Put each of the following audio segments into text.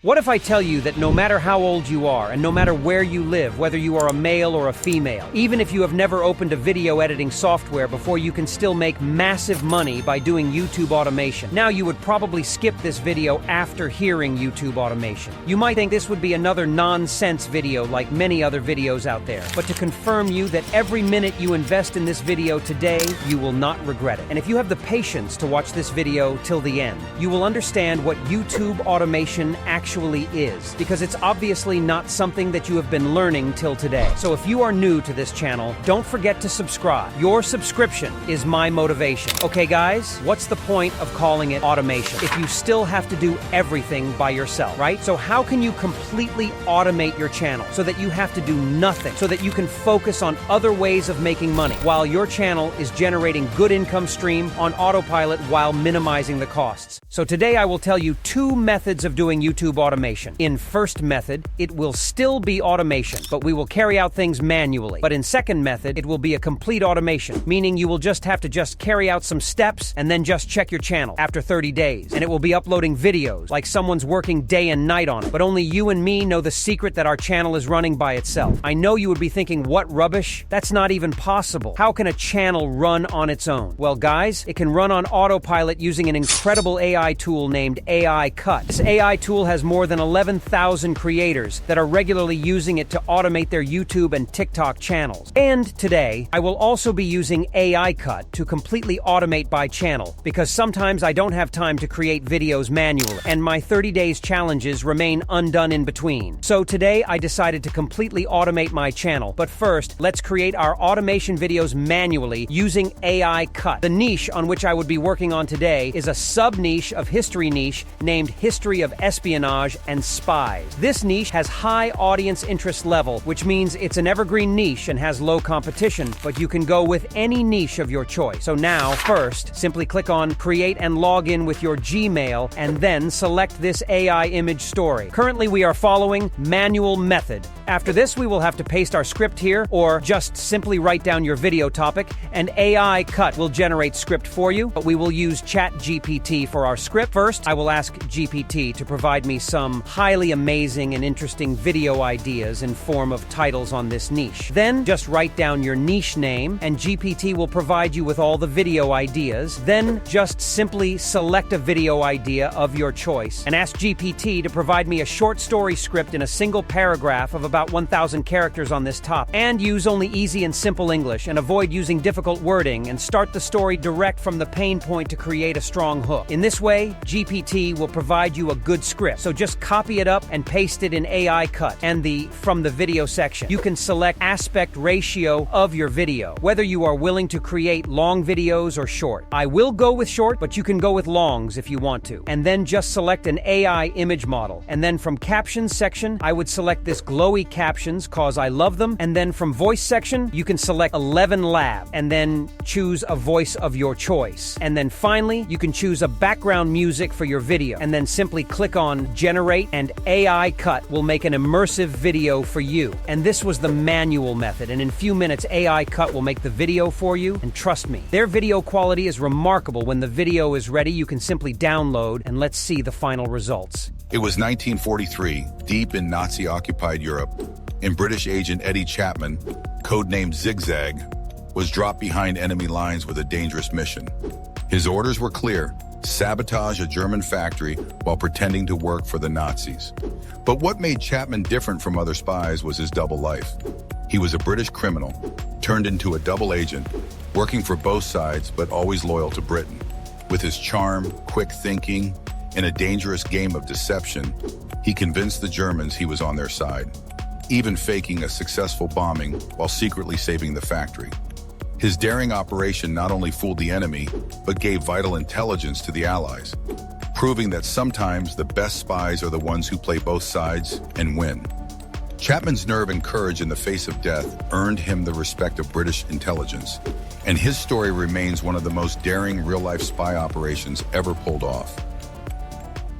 What if I tell you that no matter how old you are and no matter where you live, whether you are a male or a female, even if you have never opened a video editing software before, you can still make massive money by doing YouTube automation? Now, you would probably skip this video after hearing YouTube automation. You might think this would be another nonsense video like many other videos out there, but to confirm you that every minute you invest in this video today, you will not regret it. And if you have the patience to watch this video till the end, you will understand what YouTube automation actually is, because it's obviously not something that you have been learning till today. So if you are new to this channel, don't forget to subscribe. Your subscription is my motivation. Okay guys, what's the point of calling it automation if you still have to do everything by yourself, right? So how can you completely automate your channel so that you have to do nothing, so that you can focus on other ways of making money while your channel is generating good income stream on autopilot while minimizing the costs? So today I will tell you 2 methods of doing YouTube automation. In first method, it will still be automation, but we will carry out things manually. But in second method, it will be a complete automation, meaning you will just have to carry out some steps and then just check your channel after 30 days. And it will be uploading videos like someone's working day and night on it. But only you and me know the secret that our channel is running by itself. I know you would be thinking, what rubbish? That's not even possible. How can a channel run on its own? Well guys, it can run on autopilot using an incredible AI tool named AI Cut. This AI tool has more than 11,000 creators that are regularly using it to automate their YouTube and TikTok channels. And today, I will also be using AI Cut to completely automate by channel, because sometimes I don't have time to create videos manually, and my 30 days challenges remain undone in between. So today, I decided to completely automate my channel. But first, let's create our automation videos manually using AI Cut. The niche on which I would be working on today is a sub-niche of history niche named History of Espionage and Spies. This niche has high audience interest level, which means it's an evergreen niche and has low competition, but you can go with any niche of your choice. So now, first, simply click on Create and log in with your Gmail, and then select this AI image story. Currently, we are following manual method. After this, we will have to paste our script here, or just simply write down your video topic, and AI Cut will generate script for you, but we will use ChatGPT for our script. First, I will ask GPT to provide me some highly amazing and interesting video ideas in form of titles on this niche. Then, just write down your niche name, and GPT will provide you with all the video ideas. Then, just simply select a video idea of your choice, and ask GPT to provide me a short story script in a single paragraph of about 1,000 characters on this topic. And use only easy and simple English, and avoid using difficult wording, and start the story direct from the pain point to create a strong hook. In this way, GPT will provide you a good script. So just copy it up and paste it in AI Cut. And from the video section, you can select aspect ratio of your video, whether you are willing to create long videos or short. I will go with short, but you can go with longs if you want to. And then just select an AI image model. And then from captions section, I would select this glowy captions cause I love them. And then from voice section, you can select 11 lab and then choose a voice of your choice. And then finally, you can choose a background music for your video, and then simply click on generate, and AI Cut will make an immersive video for you. And this was the manual method, and in few minutes AI Cut will make the video for you, and trust me, their video quality is remarkable. When the video is ready, you can simply download, and let's see the final results. It was 1943, deep in Nazi-occupied Europe, and British agent Eddie Chapman, codenamed Zigzag, was dropped behind enemy lines with a dangerous mission. His orders were clear: sabotage a German factory while pretending to work for the Nazis. But what made Chapman different from other spies was his double life. He was a British criminal, turned into a double agent, working for both sides but always loyal to Britain. With his charm, quick thinking, and a dangerous game of deception, he convinced the Germans he was on their side, even faking a successful bombing while secretly saving the factory. His daring operation not only fooled the enemy, but gave vital intelligence to the Allies, proving that sometimes the best spies are the ones who play both sides and win. Chapman's nerve and courage in the face of death earned him the respect of British intelligence, and his story remains one of the most daring real-life spy operations ever pulled off.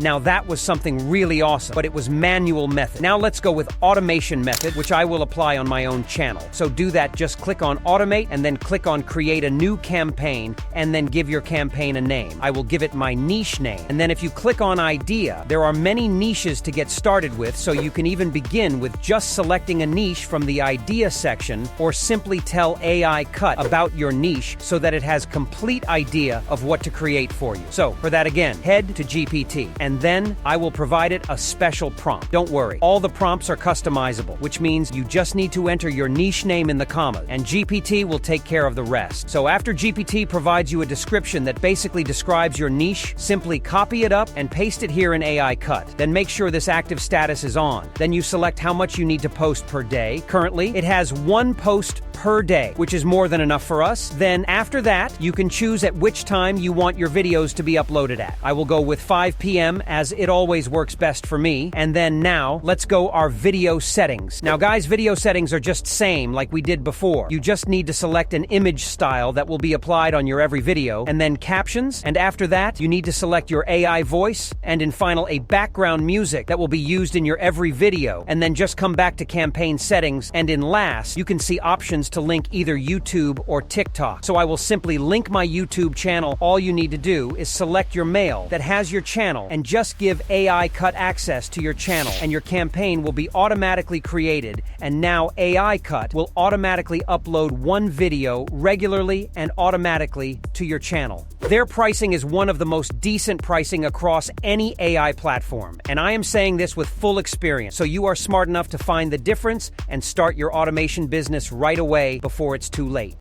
Now that was something really awesome, but it was manual method. Now let's go with automation method, which I will apply on my own channel. So do that, just click on automate and then click on create a new campaign and then give your campaign a name. I will give it my niche name. And then if you click on idea, there are many niches to get started with, so you can even begin with just selecting a niche from the idea section, or simply tell AI Cut about your niche so that it has complete idea of what to create for you. So for that again, head to GPT and then I will provide it a special prompt. Don't worry, all the prompts are customizable, which means you just need to enter your niche name in the commas and GPT will take care of the rest. So after GPT provides you a description that basically describes your niche, simply copy it up and paste it here in AI Cut. Then make sure this active status is on. Then you select how much you need to post per day. Currently, it has 1 post per day, which is more than enough for us. Then after that, you can choose at which time you want your videos to be uploaded at. I will go with 5 p.m. as it always works best for me. And then now, let's go our video settings. Now guys, video settings are just same like we did before. You just need to select an image style that will be applied on your every video, and then captions, and after that, you need to select your AI voice, and in final, a background music that will be used in your every video, and then just come back to campaign settings, and in last, you can see options to link either YouTube or TikTok. So I will simply link my YouTube channel. All you need to do is select your mail that has your channel and just give AI Cut access to your channel, and your campaign will be automatically created, and now AI Cut will automatically upload 1 video regularly and automatically to your channel. Their pricing is one of the most decent pricing across any AI platform, and I am saying this with full experience, so you are smart enough to find the difference and start your automation business right away before it's too late.